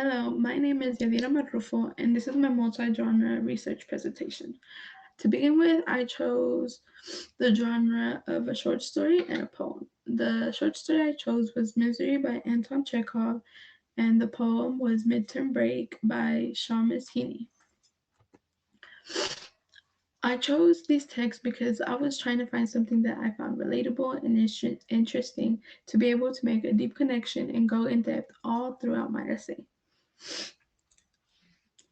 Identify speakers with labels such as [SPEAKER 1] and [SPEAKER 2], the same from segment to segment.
[SPEAKER 1] Hello, my name is Yadira Marrufo, and this is my multi-genre research presentation. To begin with, I chose the genre of a short story and a poem. The short story I chose was Misery by Anton Chekhov, and the poem was Midterm Break by Shamus Heaney. I chose these texts because I was trying to find something that I found relatable and interesting to be able to make a deep connection and go in depth all throughout my essay.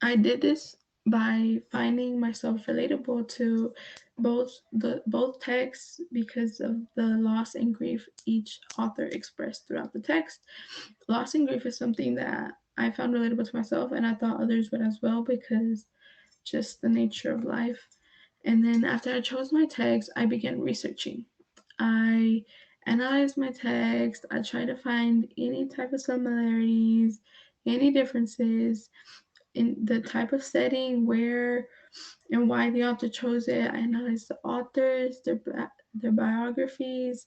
[SPEAKER 1] I did this by finding myself relatable to both texts because of the loss and grief each author expressed throughout the text. Loss and grief is something that I found relatable to myself, and I thought others would as well because just the nature of life. And then after I chose my text, I began researching. I analyzed my text. I tried to find any type of similarities, any differences in the type of setting, where and why the author chose it. I analyzed the authors, their biographies,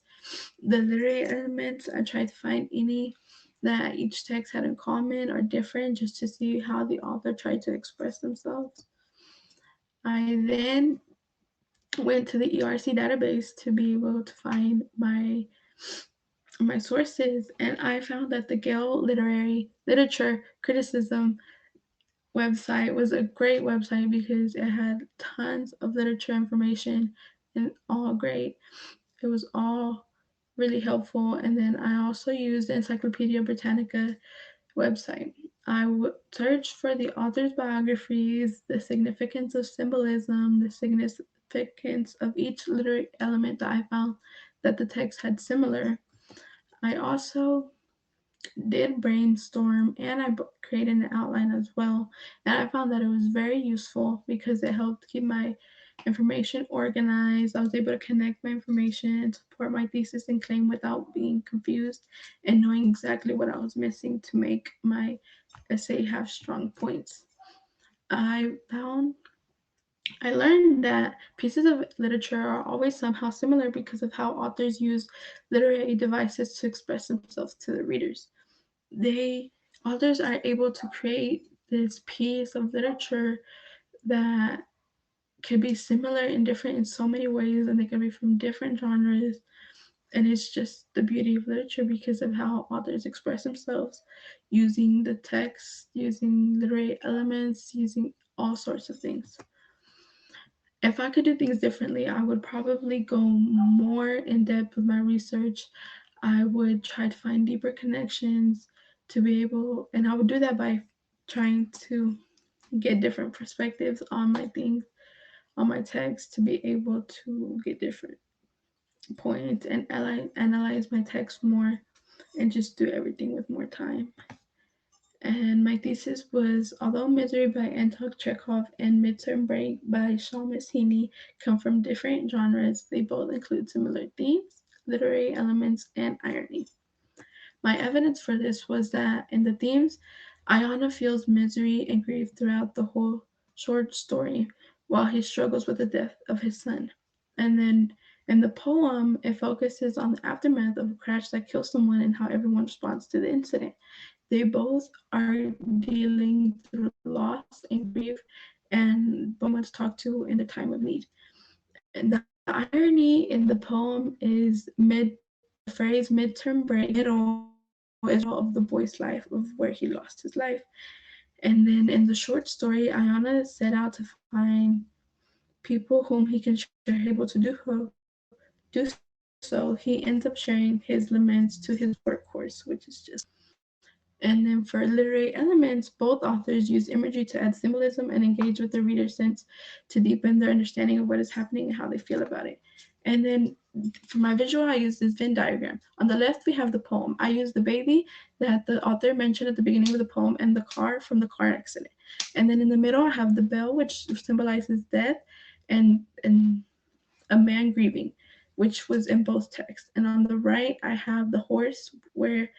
[SPEAKER 1] the literary elements. I tried to find any that each text had in common or different just to see how the author tried to express themselves. I then went to the ERC database to be able to find my sources, and I found that the Gale Literature Criticism website was a great website because it had tons of literature information and all great. It was all really helpful. And then I also used the Encyclopedia Britannica website. I would search for the author's biographies, the significance of symbolism, the significance of each literary element that I found that the text had similar. I also did brainstorm and I created an outline as well. And I found that it was very useful because it helped keep my information organized. I was able to connect my information and support my thesis and claim without being confused and knowing exactly what I was missing to make my essay have strong points. I found I learned that pieces of literature are always somehow similar because of how authors use literary devices to express themselves to the readers. They Authors are able to create this piece of literature that could be similar and different in so many ways, and they can be from different genres. And it's just the beauty of literature because of how authors express themselves using the text, using literary elements, using all sorts of things. If I could do things differently, I would probably go more in depth with my research. I would try to find deeper connections to be able, and I would do that by trying to get different perspectives on my things, on my text, to be able to get different points and analyze my text more and just do everything with more time. And my thesis was, although Misery by Anton Chekhov and Midterm Break by Shamus Heaney come from different genres, they both include similar themes, literary elements, and irony. My evidence for this was that in the themes, Ayana feels misery and grief throughout the whole short story while he struggles with the death of his son. And then in the poem, it focuses on the aftermath of a crash that kills someone and how everyone responds to the incident. They both are dealing through loss and grief, and both need someone to talk to in the time of need. And the irony in the poem is the phrase midterm break, middle is right in the middle of the boy's life of where he lost his life. And then in the short story, Ayana set out to find people whom he can share his lament with. And in doing so, he ends up sharing his laments to his workhorse, which is just amazing. And then for literary elements, both authors use imagery to add symbolism and engage with the reader's sense to deepen their understanding of what is happening and how they feel about it. And then for my visual, I use this Venn diagram. On the left, we have the poem. I use the baby that the author mentioned at the beginning of the poem and the car from the car accident. And then in the middle, I have the bell, which symbolizes death, and a man grieving, which was in both texts. And on the right, I have the horse where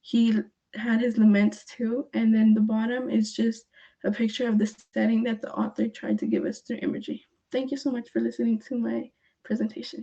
[SPEAKER 1] he had his laments too. And then the bottom is just a picture of the setting that the author tried to give us through imagery. Thank you so much for listening to my presentation.